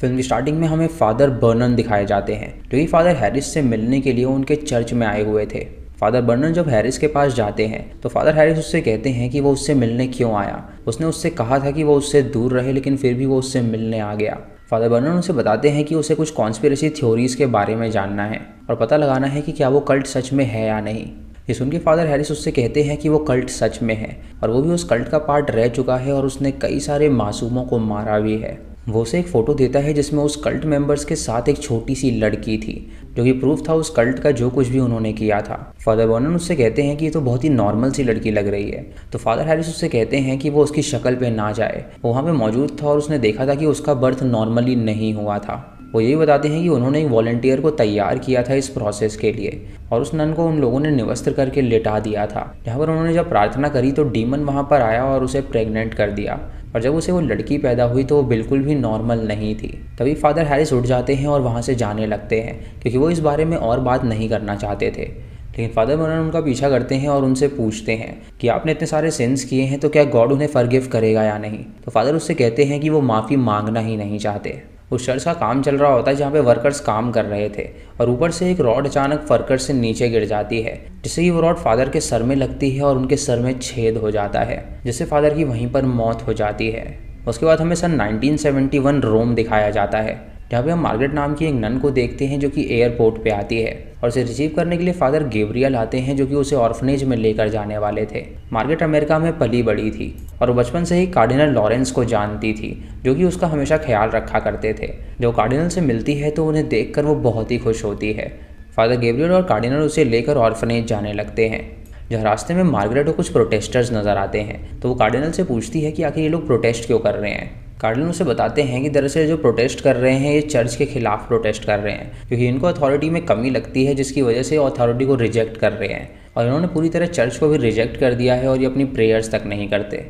Film की starting में हमें फादर बर्नन दिखाए जाते हैं जो कि फादर हैरिस से मिलने के लिए उनके चर्च में आए हुए थे। फादर बर्नन जब हैरिस के पास जाते हैं तो फादर हैरिस उससे कहते हैं कि वो उससे मिलने क्यों आया। उसने उससे कहा था कि वो उससे दूर रहे, लेकिन फिर भी वो उससे मिलने आ गया। फादर बर्नन उसे बताते हैं कि उसे कुछ कॉन्स्पिरेसी थ्योरीज के बारे में जानना है और पता लगाना है कि क्या वो कल्ट सच में है या नहीं। ये सुन के फादर हैरिस उससे कहते हैं कि वो कल्ट सच में है और वो भी उस कल्ट का पार्ट रह चुका है और उसने कई सारे मासूमों को मारा भी है। वो उसे एक फ़ोटो देता है जिसमें उस कल्ट मेंबर्स के साथ एक छोटी सी लड़की थी जो कि प्रूफ था उस कल्ट का जो कुछ भी उन्होंने किया था। फादर बर्नन उससे कहते हैं कि ये तो बहुत ही नॉर्मल सी लड़की लग रही है। तो फादर हैरिस उससे कहते हैं कि वो उसकी शक्ल पे ना जाए। वो वहाँ पे मौजूद था और उसने देखा था कि उसका बर्थ नॉर्मली नहीं हुआ था। वो यही बताते हैं कि उन्होंने एक वॉलंटियर को तैयार किया था इस प्रोसेस के लिए और उस नन को उन लोगों ने निवस्त्र करके लेटा दिया था। जहाँ पर उन्होंने जब प्रार्थना करी तो डीमन वहाँ पर आया और उसे प्रेग्नेंट कर दिया और जब उसे वो लड़की पैदा हुई तो वो बिल्कुल भी नॉर्मल नहीं थी। तभी फादर हैरिस उठ जाते हैं और वहाँ से जाने लगते हैं क्योंकि वो इस बारे में और बात नहीं करना चाहते थे। लेकिन फादर बर्नन उनका पीछा करते हैं और उनसे पूछते हैं कि आपने इतने सारे सिंस किए हैं तो क्या गॉड उन्हें फॉरगिव करेगा या नहीं। तो फादर उससे कहते हैं कि वो माफ़ी मांगना ही नहीं चाहते। उस चर्च का काम चल रहा होता है जहाँ पे वर्कर्स काम कर रहे थे और ऊपर से एक रॉड अचानक वर्कर्स से नीचे गिर जाती है जिससे कि वो रॉड फादर के सर में लगती है और उनके सर में छेद हो जाता है जिससे फादर की वहीं पर मौत हो जाती है। उसके बाद हमें सन 1971 रोम दिखाया जाता है जहाँ पे हम मार्गरेट नाम की एक नन को देखते हैं जो कि एयरपोर्ट पे आती है और उसे रिसीव करने के लिए फादर गैब्रियल आते हैं जो कि उसे ऑर्फनेज में लेकर जाने वाले थे। मार्गरेट अमेरिका में पली बड़ी थी और वो बचपन से ही कार्डिनल लॉरेंस को जानती थी जो कि उसका हमेशा ख्याल रखा करते थे। जब कार्डिनल से मिलती है तो उन्हें देखकर वो बहुत ही खुश होती है। फादर गैब्रियल और कार्डिनल उसे लेकर ऑर्फनेज जाने लगते हैं। जहाँ रास्ते में मार्गरेट को कुछ प्रोटेस्टर्स नज़र आते हैं तो वो कार्डिनल से पूछती है कि आखिर ये लोग प्रोटेस्ट क्यों कर रहे हैं। कार्डिनल उसे बताते हैं कि दरअसल जो प्रोटेस्ट कर रहे हैं ये चर्च के खिलाफ प्रोटेस्ट कर रहे हैं क्योंकि इनको अथॉरिटी में कमी लगती है जिसकी वजह से अथॉरिटी को रिजेक्ट कर रहे हैं और इन्होंने पूरी तरह चर्च को भी रिजेक्ट कर दिया है और ये अपनी प्रेयर्स तक नहीं करते।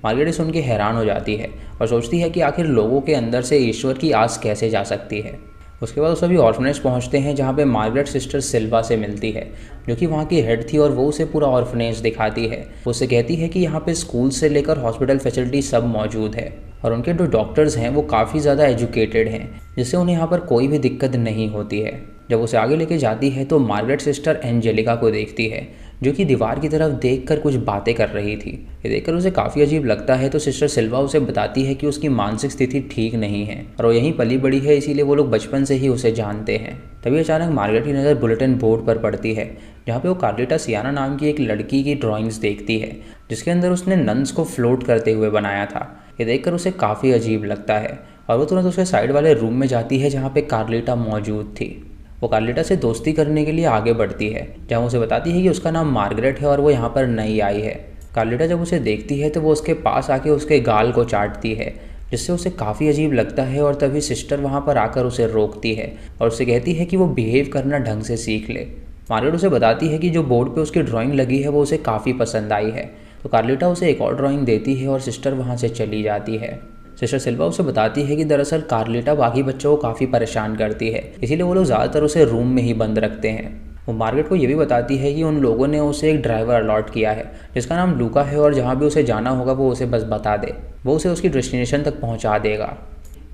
मार्गरेट सुन के हैरान हो जाती है और सोचती है कि आखिर लोगों के अंदर से ईश्वर की आस कैसे जा सकती है। उसके बाद वो सभी ऑर्फनेज पहुंचते हैं जहाँ पे मार्गरेट सिस्टर सिल्वा से मिलती है जो कि वहाँ की हेड थी और वो उसे पूरा ऑर्फनेज दिखाती है। वो उसे कहती है कि यहाँ पे स्कूल से लेकर हॉस्पिटल फैसिलिटी सब मौजूद है और उनके जो डॉक्टर्स हैं वो काफ़ी ज़्यादा एजुकेटेड हैं जिससे उन्हें यहाँ पर कोई भी दिक्कत नहीं होती है। जब उसे आगे लेके जाती है तो मार्गरेट सिस्टर एंजेलिका को देखती है जो कि दीवार की तरफ देखकर कुछ बातें कर रही थी। ये देखकर उसे काफ़ी अजीब लगता है तो सिस्टर सिल्वा उसे बताती है कि उसकी मानसिक स्थिति ठीक नहीं है और वो यहीं पली बड़ी है, इसीलिए वो लोग बचपन से ही उसे जानते हैं। तभी अचानक मार्गरेट की नज़र बुलेटिन बोर्ड पर पड़ती है जहाँ पे वो कार्लिटा सियाना नाम की एक लड़की की ड्राइंग्स देखती है जिसके अंदर उसने नन्स को फ्लोट करते हुए बनाया था। ये देखकर उसे काफ़ी अजीब लगता है और वो तुरंत उसके साइड वाले रूम में जाती है जहाँ पे कार्लिटा मौजूद थी। वो कार्लिटा से दोस्ती करने के लिए आगे बढ़ती है जहाँ उसे बताती है कि उसका नाम मार्गरेट है और वो यहाँ पर नई आई है। कार्लिटा जब उसे देखती है तो वो उसके पास आके उसके गाल को चाटती है जिससे उसे काफ़ी अजीब लगता है और तभी सिस्टर वहाँ पर आकर उसे रोकती है और उसे कहती है कि वो बिहेव करना ढंग से सीख ले। मार्गरेट उसे बताती है कि जो बोर्ड पे उसकी ड्राइंग लगी है वो उसे काफ़ी पसंद आई है। तो कार्लिटा उसे एक और ड्राइंग देती है और सिस्टर वहाँ से चली जाती है। सिस्टर सिल्वा उसे बताती है कि दरअसल कार्लिटा बाकी बच्चों को काफ़ी परेशान करती है, इसीलिए वो लोग ज़्यादातर उसे रूम में ही बंद रखते हैं। वो मार्गरेट को ये भी बताती है कि उन लोगों ने उसे एक ड्राइवर अलॉट किया है जिसका नाम लूका है और जहाँ भी उसे जाना होगा वो उसे बस बता दे, वो उसे उसकी डेस्टिनेशन तक पहुँचा देगा।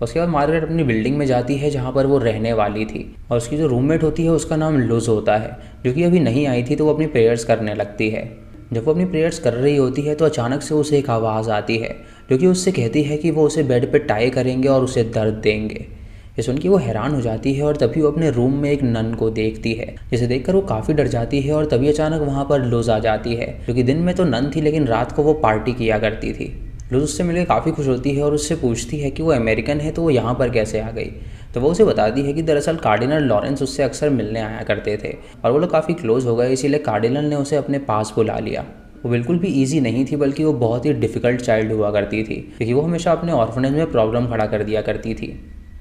उसके बाद मार्गरेट अपनी बिल्डिंग में जाती है जहाँ पर वो रहने वाली थी और उसकी जो रूममेट होती है उसका नाम लुज होता है जो कि अभी नहीं आई थी। तो वो अपनी प्रेयर्स करने लगती है। जब वो अपनी प्रेयर्स कर रही होती है तो अचानक से उसे एक आवाज़ आती है जो कि उससे कहती है कि वो उसे बेड पे टाई करेंगे और उसे दर्द देंगे। ये सुन के वो हैरान हो जाती है और तभी वो अपने रूम में एक नन को देखती है जिसे देखकर वो काफ़ी डर जाती है और तभी अचानक वहाँ पर लुज आ जाती है जो कि दिन में तो नन थी लेकिन रात को वो पार्टी किया करती थी। लुज उससे मिलकर काफ़ी खुश होती है और उससे पूछती है कि वो अमेरिकन है तो वो यहाँ पर कैसे आ गई। तो वो उसे बताती है कि दरअसल कार्डिनल लॉरेंस उससे अक्सर मिलने आया करते थे और वो लोग काफ़ी क्लोज हो गए, इसीलिए कार्डिनल ने उसे अपने पास बुला लिया। वो बिल्कुल भी ईजी नहीं थी बल्कि वो बहुत ही डिफ़िकल्ट चाइल्ड हुआ करती थी क्योंकि वो हमेशा अपने ऑर्फनेज में प्रॉब्लम खड़ा कर दिया करती थी।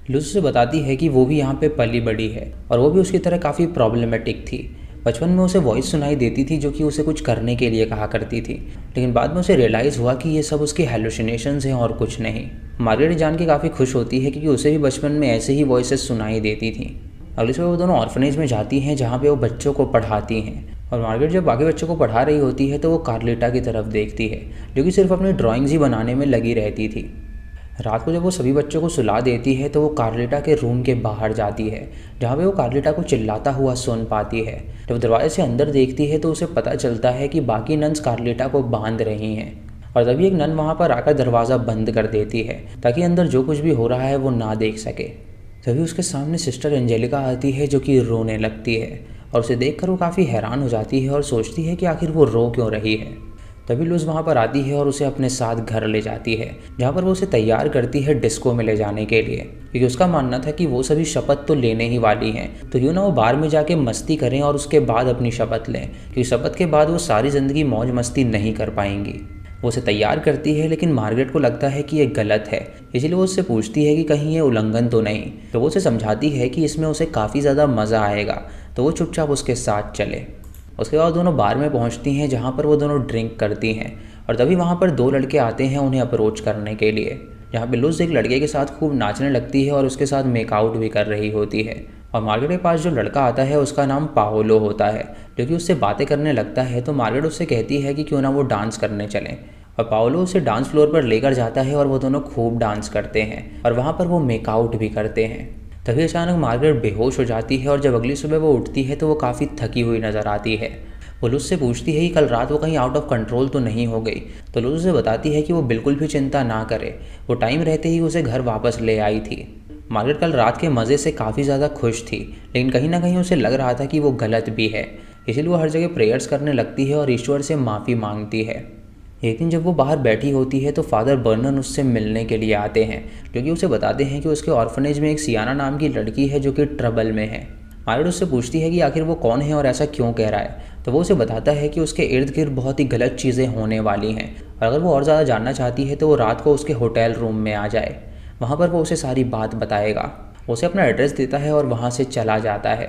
लुज उसे बताती है कि वो भी यहाँ पे पली बड़ी है और वो भी उसकी तरह काफ़ी प्रॉब्लमेटिक थी। बचपन में उसे वॉइस सुनाई देती थी जो कि उसे कुछ करने के लिए कहा करती थी, लेकिन बाद में उसे रियलाइज़ हुआ कि ये सब उसके हेलुसिनेशंस हैं और कुछ नहीं। मार्गरेट जान के काफ़ी खुश होती है क्योंकि उसे भी बचपन में ऐसे ही वॉइसेस सुनाई देती थी। अगली सुबह वो दोनों ऑर्फनेज में जाती हैं जहाँ पे वो बच्चों को पढ़ाती हैं और मार्गरेट जब बाकी बच्चों को पढ़ा रही होती है तो वो कार्लिटा की तरफ देखती है जो कि सिर्फ अपनी ड्राइंग्स ही बनाने में लगी रहती थी। रात को जब वो सभी बच्चों को सुला देती है तो वो कार्लिटा के रूम के बाहर जाती है, जहाँ पे वो कार्लिटा को चिल्लाता हुआ सुन पाती है। जब दरवाजे से अंदर देखती है तो उसे पता चलता है कि बाकी नन्स कार्लिटा को बांध रही हैं, और तभी एक नन वहाँ पर आकर दरवाज़ा बंद कर देती है ताकि अंदर जो कुछ भी हो रहा है वो ना देख सके। तभी उसके सामने सिस्टर एंजेलिका आती है जो कि रोने लगती है, और उसे देखकर वो काफ़ी हैरान हो जाती है और सोचती है कि आखिर वो रो क्यों रही है। तभी लुज वहाँ पर आती है और उसे अपने साथ घर ले जाती है, जहाँ पर वो उसे तैयार करती है डिस्को में ले जाने के लिए, क्योंकि उसका मानना था कि वो सभी शपथ तो लेने ही वाली हैं, तो क्यों ना वो बार में जाके मस्ती करें और उसके बाद अपनी शपथ लें, क्योंकि शपथ के बाद वो सारी ज़िंदगी मौज मस्ती नहीं कर पाएंगी। वो उसे तैयार करती है, लेकिन मार्गरेट को लगता है कि ये गलत है, इसलिए वो उससे पूछती है कि कहीं ये उल्लंघन तो नहीं। तो वो उसे समझाती है कि इसमें उसे काफ़ी ज़्यादा मज़ा आएगा, तो वो चुपचाप उसके साथ चले। उसके बाद दोनों बार में पहुंचती हैं, जहां पर वो दोनों ड्रिंक करती हैं, और तभी वहां पर दो लड़के आते हैं उन्हें अप्रोच करने के लिए, जहां पे लुज एक लड़के के साथ खूब नाचने लगती है और उसके साथ मेकआउट भी कर रही होती है। और मार्गरेट के पास जो लड़का आता है उसका नाम पाओलो होता है, जो कि उससे बातें करने लगता है। तो मार्गरेट उससे कहती है कि क्यों ना वो डांस करने चलें, और पाओलो उसे डांस फ्लोर पर लेकर जाता है और वो दोनों खूब डांस करते हैं और वहाँ पर वो मेकआउट भी करते हैं। तभी अचानक मार्गरेट बेहोश हो जाती है, और जब अगली सुबह वो उठती है तो वो काफ़ी थकी हुई नज़र आती है। वो लुज से पूछती है कि कल रात वो कहीं आउट ऑफ कंट्रोल तो नहीं हो गई, तो लुज उसे बताती है कि वो बिल्कुल भी चिंता ना करे, वो टाइम रहते ही उसे घर वापस ले आई थी। मार्गरेट कल रात के मज़े से काफ़ी ज़्यादा खुश थी, लेकिन कहीं ना कहीं उसे लग रहा था कि वो गलत भी है, इसीलिए वो हर जगह प्रेयर्स करने लगती है और ईश्वर से माफ़ी मांगती है। एक दिन जब वो बाहर बैठी होती है तो फादर बर्नन उससे मिलने के लिए आते हैं, जो कि उसे बताते हैं कि उसके ऑर्फनेज में एक सियाना नाम की लड़की है जो कि ट्रबल में है। मार्गरेट उससे पूछती है कि आखिर वो कौन है और ऐसा क्यों कह रहा है, तो वो उसे बताता है कि उसके इर्द गिर्द बहुत ही गलत चीज़ें होने वाली हैं, और अगर वो और ज़्यादा जानना चाहती है तो वो रात को उसके होटल रूम में आ जाए, वहाँ पर वो उसे सारी बात बताएगा। वो उसे अपना एड्रेस देता है और वहाँ से चला जाता है।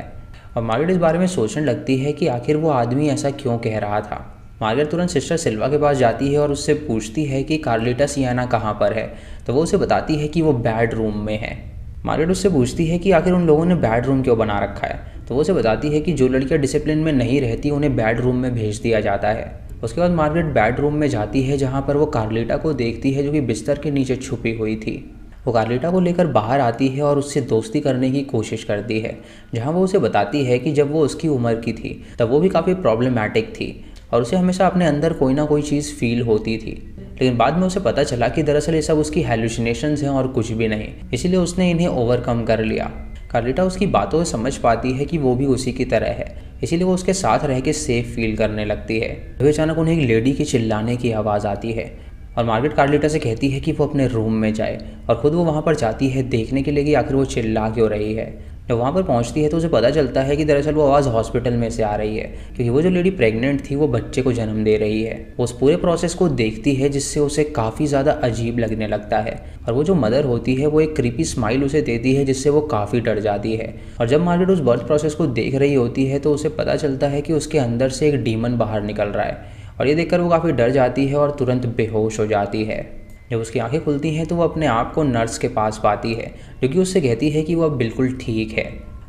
और मार्गरेट इस बारे में सोचने लगती है कि आखिर वो आदमी ऐसा क्यों कह रहा था। मार्गरेट तुरंत सिस्टर सिल्वा के पास जाती है और उससे पूछती है कि कार्लिटा सियाना कहाँ पर है, तो वो उसे बताती है कि वो बेड रूम में है। मार्गरेट उससे पूछती है कि आखिर उन लोगों ने बेड रूम क्यों बना रखा है, तो वो उसे बताती है कि जो लड़कियां डिसिप्लिन में नहीं रहती उन्हें बेड रूम में भेज दिया जाता है। उसके बाद मार्गरेट बेड रूम में जाती है, जहाँ पर वो कार्लिटा को देखती है जो कि बिस्तर के नीचे छुपी हुई थी। वो कार्लिटा को लेकर बाहर आती है और उससे दोस्ती करने की कोशिश करती है, जहाँ वो उसे बताती है कि जब वो उसकी उम्र की थी तब वो भी काफ़ी प्रॉब्लमैटिक थी और उसे हमेशा अपने अंदर कोई ना कोई चीज़ फील होती थी, लेकिन बाद में उसे पता चला कि दरअसल ये सब उसकी हैलुसिनेशंस हैं और कुछ भी नहीं, इसीलिए उसने इन्हें ओवरकम कर लिया। कार्लिटा उसकी बातों से समझ पाती है कि वो भी उसी की तरह है, इसीलिए वो उसके साथ रह के सेफ फील करने लगती है। तभी अचानक उन्हें एक लेडी की चिल्लाने की आवाज़ आती है और मार्गरेट कार्लिटा से कहती है कि वो अपने रूम में जाए, और ख़ुद वो वहाँ पर जाती है देखने के लिए कि आखिर वो चिल्ला क्यों रही है। जब वहाँ पर पहुँचती है तो उसे पता चलता है कि दरअसल वो आवाज़ हॉस्पिटल में से आ रही है, क्योंकि वो जो लेडी प्रेग्नेंट थी वो बच्चे को जन्म दे रही है। वो उस पूरे प्रोसेस को देखती है, जिससे उसे काफ़ी ज़्यादा अजीब लगने लगता है, और वो जो मदर होती है वो एक क्रीपी स्माइल उसे देती है, जिससे वो काफ़ी डर जाती है। और जब मार्गरेट उस बर्थ प्रोसेस को देख रही होती है तो उसे पता चलता है कि उसके अंदर से एक डीमन बाहर निकल रहा है, और ये देखकर वो काफ़ी डर जाती है और तुरंत बेहोश हो जाती है। जब उसकी आंखें खुलती हैं तो वो अपने आप को नर्स के पास पाती है, जो कि उससे कहती है कि वो अब बिल्कुल ठीक है।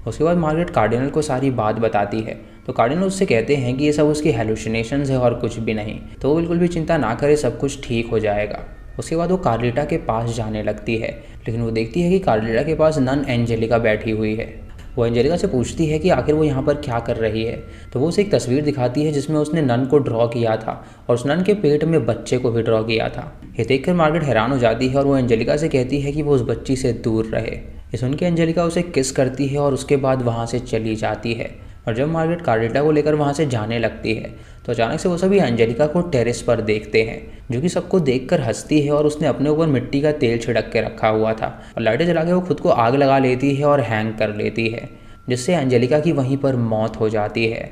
उसके बाद मार्गरेट कार्डिनल को सारी बात बताती है, तो कार्डिनल उससे कहते हैं कि ये सब उसकी हेलुसिनेशंस है और कुछ भी नहीं, तो वो बिल्कुल भी चिंता ना करे, सब कुछ ठीक हो जाएगा। उसके बाद वो कार्लिटा के पास जाने लगती है, लेकिन वो देखती है कि कार्लिटा के पास नन एंजेलिका बैठी हुई है। वो एंजेलिका से पूछती है कि आखिर वो यहाँ पर क्या कर रही है, तो वो उसे एक तस्वीर दिखाती है जिसमें उसने नन को ड्रॉ किया था और उस नन के पेट में बच्चे को भी ड्रॉ किया था। ये देखकर मार्गरेट हैरान हो जाती है और वो एंजेलिका से कहती है कि वो उस बच्ची से दूर रहे। ये सुन के एंजेलिका उसे किस करती है और उसके बाद वहाँ से चली जाती है। और जब मार्गरेट कार्लिटा को लेकर वहाँ से जाने लगती है तो अचानक से वो सभी एंजेलिका को टेरेस पर देखते हैं, जो कि सबको देखकर हंसती है, और उसने अपने ऊपर मिट्टी का तेल छिड़क के रखा हुआ था और लाइटें जला के वो खुद को आग लगा लेती है और हैंग कर लेती है, जिससे एंजेलिका की वहीं पर मौत हो जाती है।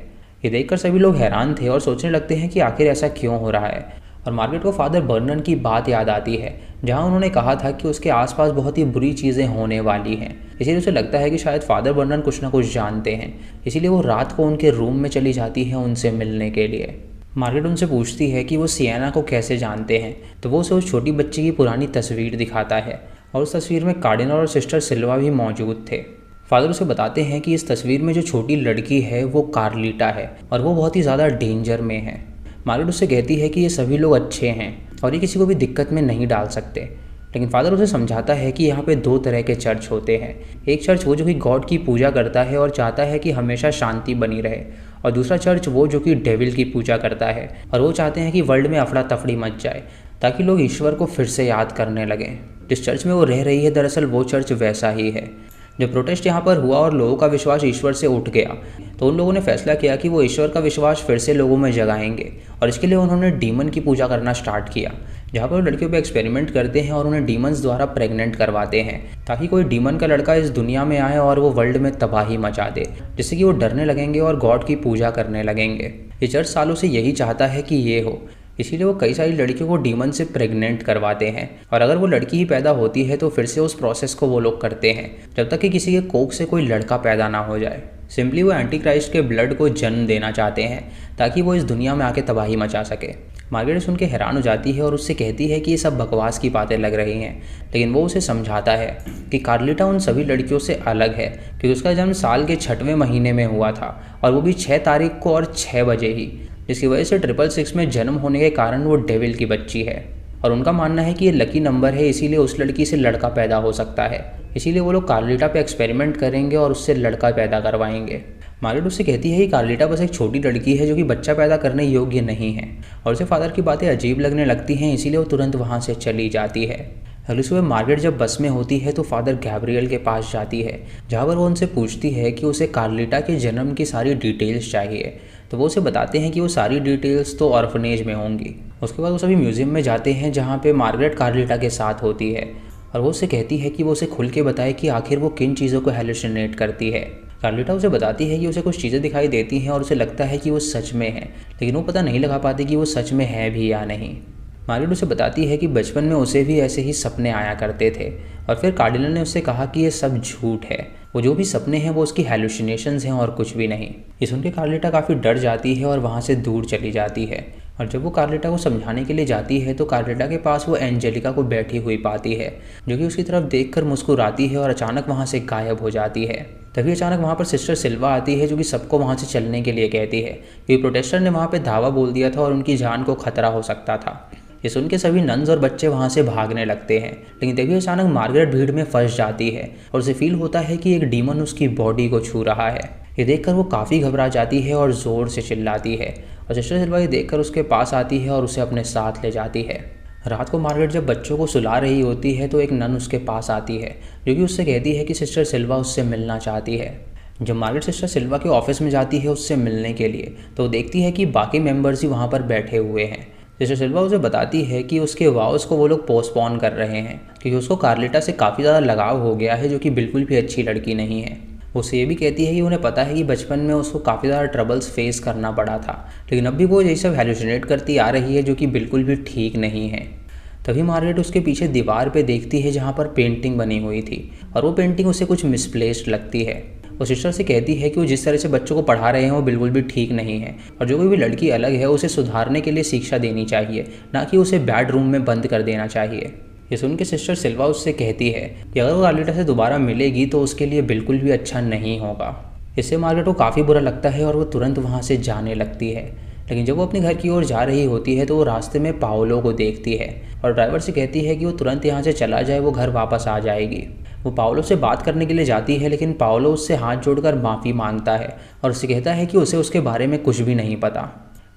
ये देखकर सभी लोग हैरान थे और सोचने लगते हैं कि आखिर ऐसा क्यों हो रहा है। और मार्गरेट को फादर बर्नन की बात याद आती है, जहां उन्होंने कहा था कि उसके आसपास बहुत ही बुरी चीज़ें होने वाली हैं, इसीलिए उसे लगता है कि शायद फादर बर्नन कुछ ना कुछ जानते हैं, इसीलिए वो रात को उनके रूम में चली जाती है उनसे मिलने के लिए। मार्गरेट उनसे पूछती है कि वो सियाना को कैसे जानते हैं, तो वो उसे उस छोटी बच्ची की पुरानी तस्वीर दिखाता है, और उस तस्वीर में कार्डिनल और सिस्टर सिल्वा भी मौजूद थे। फादर उसे बताते हैं कि इस तस्वीर में जो छोटी लड़की है वो कार्लिटा है और वो बहुत ही ज़्यादा डेंजर में है। मार्गरेट उससे कहती है कि ये सभी लोग अच्छे हैं और ये किसी को भी दिक्कत में नहीं डाल सकते। लेकिन फादर उसे समझाता है कि यहाँ पे दो तरह के चर्च होते हैं। एक चर्च वो जो कि गॉड की पूजा करता है और चाहता है कि हमेशा शांति बनी रहे, और दूसरा चर्च वो जो कि डेविल की पूजा करता है और वो चाहते हैं कि वर्ल्ड में अफरा तफड़ी मच जाए ताकि लोग ईश्वर को फिर से याद करने लगें। जिस चर्च में वो रह रही है दरअसल वो चर्च वैसा ही है। जब प्रोटेस्ट यहाँ पर हुआ और लोगों का विश्वास ईश्वर से उठ गया तो उन लोगों ने फैसला किया कि वो ईश्वर का विश्वास फिर से लोगों में जगाएंगे, और इसके लिए उन्होंने डीमन की पूजा करना स्टार्ट किया, जहाँ पर वो लड़कियों पे एक्सपेरिमेंट करते हैं और उन्हें डीमंस द्वारा प्रेग्नेंट करवाते हैं ताकि कोई डीमन का लड़का इस दुनिया में आए और वो वर्ल्ड में तबाही मचा दे, जिससे कि वो डरने लगेंगे और गॉड की पूजा करने लगेंगे। ये चर्च सालों से यही चाहता है कि ये हो, इसीलिए वो कई सारी लड़कियों को डीमन से प्रेग्नेंट करवाते हैं, और अगर वो लड़की ही पैदा होती है तो फिर से उस प्रोसेस को वो लोग करते हैं जब तक कि किसी के कोख से कोई लड़का पैदा ना हो जाए। सिंपली वो एंटी क्राइस्ट के ब्लड को जन्म देना चाहते हैं ताकि वो इस दुनिया में आके तबाही मचा सके। मार्गरेट सुन के हैरान हो जाती है और उससे कहती है कि ये सब बकवास की बातें लग रही हैं, लेकिन वो उसे समझाता है कि कार्लिटा उन सभी लड़कियों से अलग है क्योंकि उसका जन्म साल के 6वें महीने में हुआ था, और वो भी 6 तारीख को और 6 बजे ही, जिसकी वजह से 666 में जन्म होने के कारण वो डेविल की बच्ची है। और उनका मानना है कि ये लकी नंबर है, इसीलिए उस लड़की से लड़का पैदा हो सकता है। इसीलिए वो लोग कार्लिटा पे एक्सपेरिमेंट करेंगे और उससे लड़का पैदा करवाएंगे। मार्गरेट उससे कहती है कि कार्लिटा बस एक छोटी लड़की है जो कि बच्चा पैदा करने योग्य नहीं है, और उसे फादर की बातें अजीब लगने लगती हैं, इसीलिए वो तुरंत वहाँ से चली जाती है। अगली सुबह मार्गरेट जब बस में होती है तो फादर गैब्रियल के पास जाती है, जहाँ पर वो उनसे पूछती है कि उसे कार्लिटा के जन्म की सारी डिटेल्स चाहिए। तो वो उसे बताते हैं कि वो सारी डिटेल्स तो ऑर्फनेज में होंगी। उसके बाद वो सभी म्यूजियम में जाते हैं जहाँ पे मार्गरेट कार्लिटा के साथ होती है, और वो उससे कहती है कि वो उसे खुल के बताए कि आखिर वो किन चीज़ों को हेलुसिनेट करती है। कार्लिटा उसे बताती है कि उसे कुछ चीज़ें दिखाई देती हैं और उसे लगता है कि वो सच में है, लेकिन वो पता नहीं लगा पाती कि वो सच में है भी या नहीं। मार्गरेट उसे बताती है कि बचपन में उसे भी ऐसे ही सपने आया करते थे, और फिर कार्डिनल ने उससे कहा कि ये सब झूठ है, वो जो भी सपने हैं वो उसकी हेलुसिनेशंस हैं और कुछ भी नहीं। ये सुन के कार्लिटा काफ़ी डर जाती है और वहाँ से दूर चली जाती है, और जब वो कार्लिटा को समझाने के लिए जाती है तो कार्लिटा के पास वो एंजेलिका को बैठी हुई पाती है, जो कि उसकी तरफ देखकर मुस्कुराती है और अचानक वहाँ से गायब हो जाती है। तभी अचानक वहाँ पर सिस्टर सिल्वा आती है, जो कि सबको वहाँ से चलने के लिए कहती है क्योंकि प्रोटेस्टर ने वहाँ पर धावा बोल दिया था और उनकी जान को खतरा हो सकता था। ये सुन के सभी नन्स और बच्चे वहाँ से भागने लगते हैं, लेकिन तभी अचानक मार्गरेट भीड़ में फंस जाती है और उसे फील होता है कि एक डीमन उसकी बॉडी को छू रहा है। ये देखकर वो काफ़ी घबरा जाती है और ज़ोर से चिल्लाती है, और सिस्टर सिल्वा ये देखकर उसके पास आती है और उसे अपने साथ ले जाती है। रात को मार्गरेट जब बच्चों को सुला रही होती है तो एक नन उसके पास आती है, जो कि उससे कहती है कि सिस्टर सिल्वा उससे मिलना चाहती है। जब मार्गरेट सिस्टर सिल्वा के ऑफिस में जाती है उससे मिलने के लिए तो वो देखती है कि बाकी मेंबर्स ही वहाँ पर बैठे हुए हैं। सिस्टर सिल्वा उसे बताती है कि उसके वाउस को वो लोग पोस्टपोन कर रहे हैं क्योंकि उसको कार्लिटा से काफ़ी ज़्यादा लगाव हो गया है, जो कि बिल्कुल भी अच्छी लड़की नहीं है। उससे ये भी कहती है कि उन्हें पता है कि बचपन में उसको काफ़ी ज़्यादा ट्रबल्स फेस करना पड़ा था, लेकिन अब भी वो यही सब हेलुसिनेट करती आ रही है, जो कि बिल्कुल भी ठीक नहीं है। तभी मार्गरेट उसके पीछे दीवार पे देखती है जहाँ पर पेंटिंग बनी हुई थी, और वो पेंटिंग उसे कुछ मिसप्लेस्ड लगती है। वो सिस्टर से कहती है कि वो जिस तरह से बच्चों को पढ़ा रहे हैं वो बिल्कुल भी ठीक नहीं है, और जो कोई भी लड़की अलग है उसे सुधारने के लिए शिक्षा देनी चाहिए, ना कि उसे बैड रूम में बंद कर देना चाहिए। ये सुन के सिस्टर सिल्वा उससे कहती है कि अगर वो कार्लिटा से दोबारा मिलेगी तो उसके लिए बिल्कुल भी अच्छा नहीं होगा। इससे मार्गरेट को काफ़ी बुरा लगता है और वो तुरंत वहाँ से जाने लगती है, लेकिन जब वो अपने घर की ओर जा रही होती है तो वो रास्ते में पाओलो को देखती है और ड्राइवर से कहती है कि वो तुरंत यहाँ से चला जाए, वो घर वापस आ जाएगी। वो पाओलो से बात करने के लिए जाती है, लेकिन पाओलो उससे हाथ जोड़कर माफ़ी मांगता है और उससे कहता है कि उसे उसके बारे में कुछ भी नहीं पता।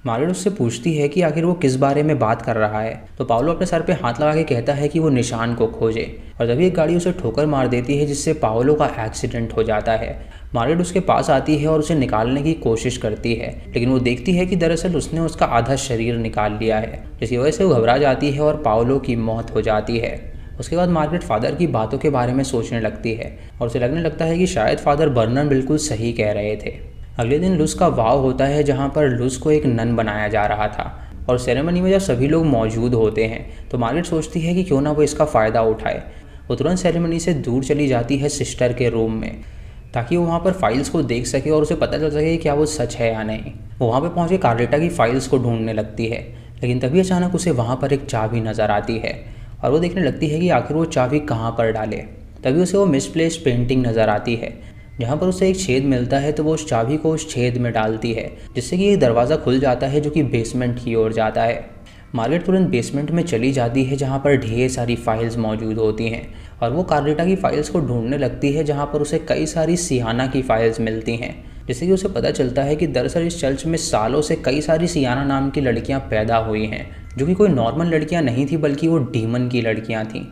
मार्गरेट उससे पूछती है कि आखिर वो किस बारे में बात कर रहा है, तो पाओलो अपने सर पे हाथ लगा के कहता है कि वो निशान को खोजे, और तभी एक गाड़ी उसे ठोकर मार देती है जिससे पाओलो का एक्सीडेंट हो जाता है। मार्गरेट उसके पास आती है और उसे निकालने की कोशिश करती है, लेकिन वो देखती है कि दरअसल उसने उसका आधा शरीर निकाल लिया है, जिसकी वजह से वो घबरा जाती है और पाओलो की मौत हो जाती है। उसके बाद मार्गरेट फादर की बातों के बारे में सोचने लगती है और उसे लगने लगता है कि शायद फादर बर्नन बिल्कुल सही कह रहे थे। अगले दिन लुस का वाव होता है, जहाँ पर लुस को एक नन बनाया जा रहा था, और सेरेमनी में जब सभी लोग मौजूद होते हैं तो मार्गरेट सोचती है कि क्यों ना वो इसका फ़ायदा उठाए। वो तुरंत सेरेमनी से दूर चली जाती है सिस्टर के रूम में, ताकि वो वहाँ पर फाइल्स को देख सके और उसे पता चल सके कि क्या वो सच है या नहीं। वो वहाँ पर पहुँच के कार्लिटा की फाइल्स को ढूंढने लगती है, लेकिन तभी अचानक उसे वहाँ पर एक चाबी नज़र आती है और वो देखने लगती है कि आखिर वो चाबी कहाँ पर डाले। तभी उसे वो मिसप्लेस्ड पेंटिंग नज़र आती है, जहाँ पर उसे एक छेद मिलता है, तो वो उस चाबी को उस छेद में डालती है, जिससे कि एक दरवाज़ा खुल जाता है जो कि बेसमेंट की ओर जाता है। मार्गरेट तुरंत बेसमेंट में चली जाती है जहाँ पर ढेर सारी फाइल्स मौजूद होती हैं और वो कार्लिटा की फाइल्स को ढूंढने लगती है जहाँ पर उसे कई सारी सियाना की फाइल्स मिलती हैं। जिससे कि उसे पता चलता है कि दरअसल इस चर्च में सालों से कई सारी सियाना नाम की लड़कियाँ पैदा हुई हैं, जो कि कोई नॉर्मल लड़कियाँ नहीं थी बल्कि वो डीमन की लड़कियाँ थीं।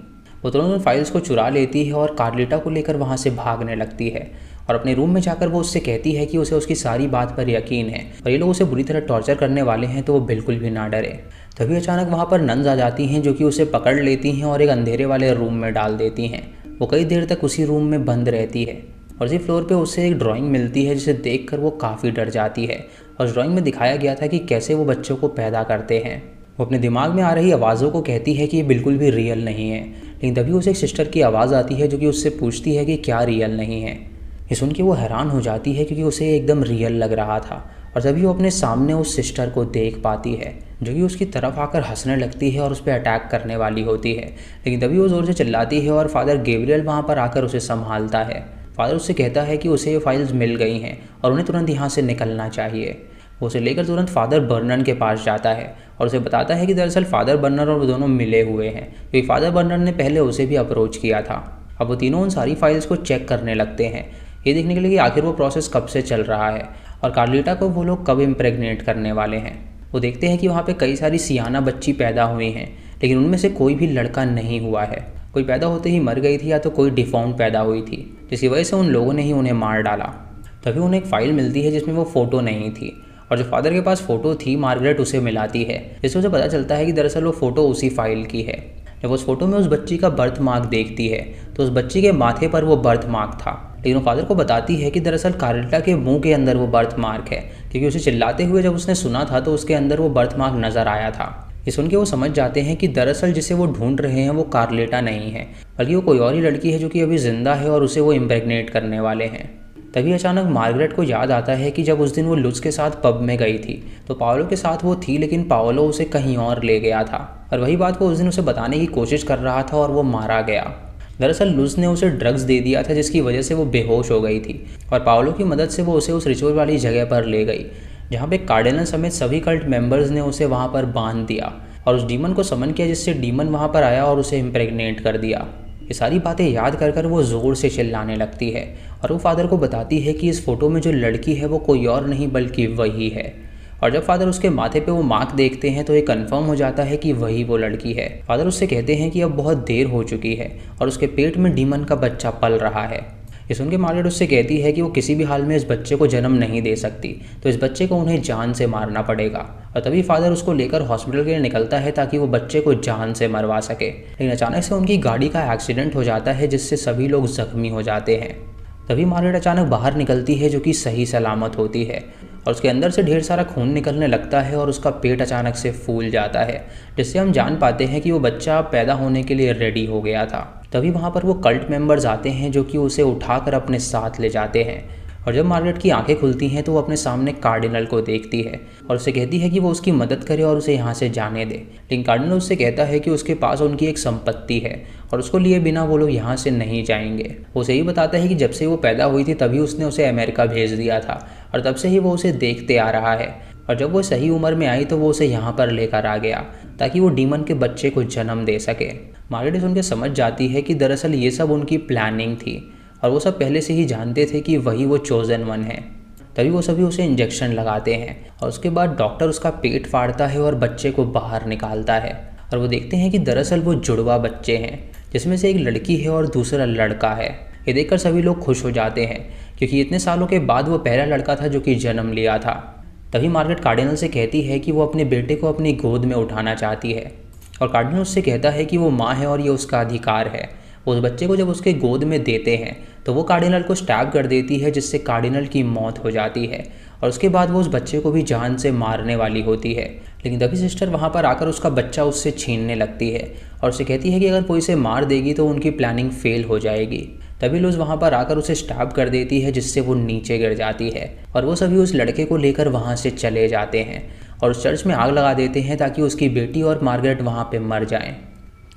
वो तुरंत उन फाइल्स को चुरा लेती है और कार्लिटा को लेकर वहाँ से भागने लगती है और अपने रूम में जाकर वो उससे कहती है कि उसे उसकी सारी बात पर यकीन है और ये लोग उसे बुरी तरह टॉर्चर करने वाले हैं तो वो बिल्कुल भी ना डरे। तभी अचानक वहाँ पर नन्स आ जाती हैं जो कि उसे पकड़ लेती हैं और एक अंधेरे वाले रूम में डाल देती हैं। वो कई देर तक उसी रूम में बंद रहती है और इसी फ्लोर पे उसे एक ड्राइंग मिलती है जिसे देखकर वो काफ़ी डर जाती है। और उस ड्राइंग में दिखाया गया था कि कैसे वो बच्चों को पैदा करते हैं। वो अपने दिमाग में आ रही आवाज़ों को कहती है कि ये बिल्कुल भी रियल नहीं है, लेकिन तभी उसे एक सिस्टर की आवाज़ आती है जो कि उससे पूछती है कि क्या रियल नहीं है। ये सुन के वो हैरान हो जाती है क्योंकि उसे एकदम रियल लग रहा था और तभी वो अपने सामने उस सिस्टर को देख पाती है जो कि उसकी तरफ आकर हंसने लगती है और उस पर अटैक करने वाली होती है। लेकिन तभी वो ज़ोर से चिल्लाती है और फादर गैब्रियल वहाँ पर आकर उसे संभालता है। फादर उससे कहता है कि उसे ये फाइल्स मिल गई हैं और उन्हें तुरंत यहाँ से निकलना चाहिए। वो उसे लेकर तुरंत फादर बर्नन के पास जाता है और उसे बताता है कि दरअसल फादर बर्नर और वो दोनों मिले हुए हैं क्योंकि फादर बर्नर ने पहले उसे भी अप्रोच किया था। अब वो तीनों उन सारी फाइल्स को चेक करने लगते हैं, ये देखने के लिए कि आखिर वो प्रोसेस कब से चल रहा है और कार्लिटा को वो लोग कब इम्प्रेग्नेट करने वाले हैं। वो देखते हैं कि वहाँ पे कई सारी सियाना बच्ची पैदा हुई हैं, लेकिन उनमें से कोई भी लड़का नहीं हुआ है। कोई पैदा होते ही मर गई थी या तो कोई डिफॉर्म पैदा हुई थी, जिसकी वजह से उन लोगों ने ही उन्हें मार डाला। तभी उन्हें एक फ़ाइल मिलती है जिसमें वो फ़ोटो नहीं थी और जो फादर के पास फ़ोटो थी मार्गरेट उसे मिलाती है, जिससे उसे पता चलता है कि दरअसल वो फ़ोटो उसी फाइल की है। जब उस फोटो में उस बच्ची का बर्थ मार्क देखती है तो उस बच्ची के माथे पर वो बर्थ मार्क था, लेकिन वो फादर को बताती है कि दरअसल कार्लिटा के मुंह के अंदर वो बर्थ मार्क है क्योंकि उसे चिल्लाते हुए जब उसने सुना था तो उसके अंदर वो बर्थ मार्क नज़र आया था। ये सुन के वो समझ जाते हैं कि दरअसल जिसे वो ढूंढ रहे हैं वो कार्लिटा नहीं है बल्कि वो कोई और ही लड़की है जो कि अभी ज़िंदा है और उसे वो इम्प्रेग्नेट करने वाले हैं। तभी अचानक मार्गरेट को याद आता है कि जब उस दिन वो लुज के साथ पब में गई थी तो पाओलो के साथ वो थी, लेकिन पाओलो उसे कहीं और ले गया था और वही बात वो उस दिन उसे बताने की कोशिश कर रहा था और वो मारा गया। दरअसल लुज ने उसे ड्रग्स दे दिया था जिसकी वजह से वो बेहोश हो गई थी और पाओलो की मदद से वो उसे उस रिचुअल वाली जगह पर ले गई जहाँ पे कार्डिनल समेत सभी कल्ट मेंबर्स ने उसे वहाँ पर बांध दिया और उस डीमन को समन किया, जिससे डीमन वहाँ पर आया और उसे इम्प्रेग्नेट कर दिया। ये सारी बातें याद कर कर वो ज़ोर से चिल्लाने लगती है और वो फादर को बताती है कि इस फोटो में जो लड़की है वो कोई और नहीं बल्कि वही है। और जब फादर उसके माथे पे वो मार्क देखते हैं तो ये कंफर्म हो जाता है कि वही वो लड़की है। फादर उससे कहते हैं कि अब बहुत देर हो चुकी है और उसके पेट में डीमन का बच्चा पल रहा है। ये सुन के मार्गरेट उससे कहती है कि वो किसी भी हाल में इस बच्चे को जन्म नहीं दे सकती, तो इस बच्चे को उन्हें जान से मारना पड़ेगा। और तभी फादर उसको लेकर हॉस्पिटल के लिए निकलता है ताकि वो बच्चे को जान से मरवा सके। लेकिन अचानक से उनकी गाड़ी का एक्सीडेंट हो जाता है जिससे सभी लोग जख्मी हो जाते हैं। तभी मार्गरेट अचानक बाहर निकलती है जो कि सही सलामत होती है और उसके अंदर से ढेर सारा खून निकलने लगता है और उसका पेट अचानक से फूल जाता है, जिससे हम जान पाते हैं कि वो बच्चा पैदा होने के लिए रेडी हो गया था। तभी वहाँ पर वो कल्ट मेंबर्स आते हैं जो कि उसे उठाकर अपने साथ ले जाते हैं और जब मार्गरेट की आंखें खुलती हैं तो वो अपने सामने कार्डिनल को देखती है और उसे कहती है कि वो उसकी मदद करे और उसे यहाँ से जाने दे। लेकिन कार्डिनल उससे कहता है कि उसके पास उनकी एक संपत्ति है और उसको लिए बिना वो लोग यहाँ से नहीं जाएंगे। वो उसे ही बताता है कि जब से वो पैदा हुई थी तभी उसने उसे अमेरिका भेज दिया था और तब से ही वो उसे देखते आ रहा है और जब वो सही उम्र में आई तो वो उसे यहाँ पर लेकर आ गया ताकि वो डीमन के बच्चे को जन्म दे सके। मार्गरेट सुन के समझ जाती है कि दरअसल ये सब उनकी प्लानिंग थी और वो सब पहले से ही जानते थे कि वही वो चोजन वन है। तभी वो सभी उसे इंजेक्शन लगाते हैं और उसके बाद डॉक्टर उसका पेट फाड़ता है और बच्चे को बाहर निकालता है और वो देखते हैं कि दरअसल वो जुड़वा बच्चे हैं जिसमें से एक लड़की है और दूसरा लड़का है। ये देखकर सभी लोग खुश हो जाते हैं क्योंकि इतने सालों के बाद वो पहला लड़का था जो कि जन्म लिया था। तभी मार्गरेट कार्डिनल से कहती है कि वो अपने बेटे को अपनी गोद में उठाना चाहती है और कार्डिनल उससे कहता है कि वो माँ है और ये उसका अधिकार है। उस बच्चे को जब उसके गोद में देते हैं तो वो कार्डिनल को स्टैब कर देती है जिससे कार्डिनल की मौत हो जाती है और उसके बाद वो उस बच्चे को भी जान से मारने वाली होती है। लेकिन तभी सिस्टर वहाँ पर आकर उसका बच्चा उससे छीनने लगती है और उसे कहती है कि अगर कोई इसे मार देगी तो उनकी प्लानिंग फेल हो जाएगी। तभी लुज वहाँ पर आकर उसे स्टैब कर देती है जिससे वो नीचे गिर जाती है और वो सभी उस लड़के को लेकर वहाँ से चले जाते हैं और उस चर्च में आग लगा देते हैं ताकि उसकी बेटी और मार्गरेट वहाँ पे मर जाएं।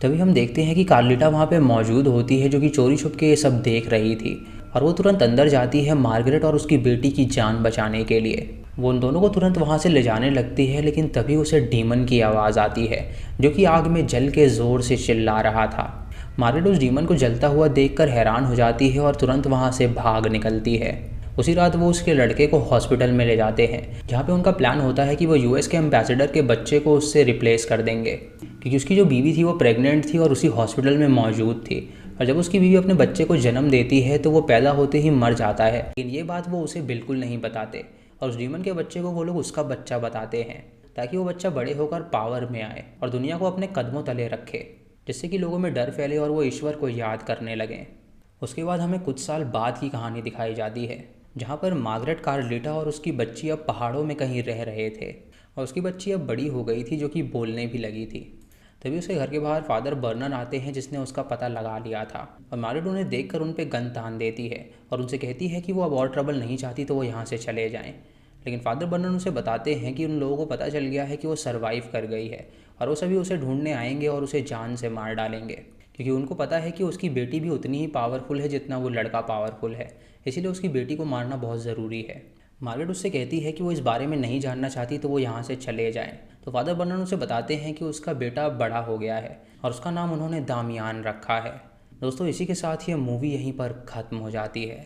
तभी हम देखते हैं कि कार्लिटा वहाँ पे मौजूद होती है जो कि चोरी छुप के ये सब देख रही थी और वो तुरंत अंदर जाती है मार्गरेट और उसकी बेटी की जान बचाने के लिए। वो उन दोनों को तुरंत वहाँ से ले जाने लगती है, लेकिन तभी उसे डीमन की आवाज़ आती है जो कि आग में जल के ज़ोर से चिल्ला रहा था। मार्गरेट उस डीमन को जलता हुआ देखकर हैरान हो जाती है और तुरंत वहाँ से भाग निकलती है। उसी रात वो उसके लड़के को हॉस्पिटल में ले जाते हैं, जहाँ पे उनका प्लान होता है कि वो यूएस के एम्बेसडर के बच्चे को उससे रिप्लेस कर देंगे, क्योंकि उसकी जो बीवी थी वो प्रेग्नेंट थी और उसी हॉस्पिटल में मौजूद थी। और जब उसकी बीवी अपने बच्चे को जन्म देती है तो वो पैदा होते ही मर जाता है, लेकिन ये बात वो उसे बिल्कुल नहीं बताते और उस डीमन के बच्चे को वो लोग उसका बच्चा बताते हैं, ताकि वो बच्चा बड़े होकर पावर में आए और दुनिया को अपने कदमों तले रखे, जिससे कि लोगों में डर फैले और वो ईश्वर को याद करने लगें। उसके बाद हमें कुछ साल बाद की कहानी दिखाई जाती है, जहाँ पर मार्गरेट कार्लिटा और उसकी बच्ची अब पहाड़ों में कहीं रह रहे थे और उसकी बच्ची अब बड़ी हो गई थी, जो कि बोलने भी लगी थी। तभी उसके घर के बाहर फादर बर्नर आते हैं, जिसने उसका पता लगा लिया था, और मार्गरेट उन्हें देखकर उन पे गन तान देती है और उनसे कहती है कि वो अब और ट्रबल नहीं चाहती तो वो यहाँ से चले जाएं। लेकिन फादर बर्नर उनसे बताते हैं कि उन लोगों को पता चल गया है कि वो सर्वाइव कर गई है और वो सभी उसे ढूंढने आएंगे और उसे जान से मार डालेंगे, क्योंकि उनको पता है कि उसकी बेटी भी उतनी ही पावरफुल है जितना वो लड़का पावरफुल है, इसीलिए उसकी बेटी को मारना बहुत ज़रूरी है। मार्गरेट उससे कहती है कि वो इस बारे में नहीं जानना चाहती तो वो यहाँ से चले जाएं। तो फादर बर्नर उसे बताते हैं कि उसका बेटा बड़ा हो गया है और उसका नाम उन्होंने दामियान रखा है। दोस्तों, इसी के साथ ये मूवी यहीं पर ख़त्म हो जाती है।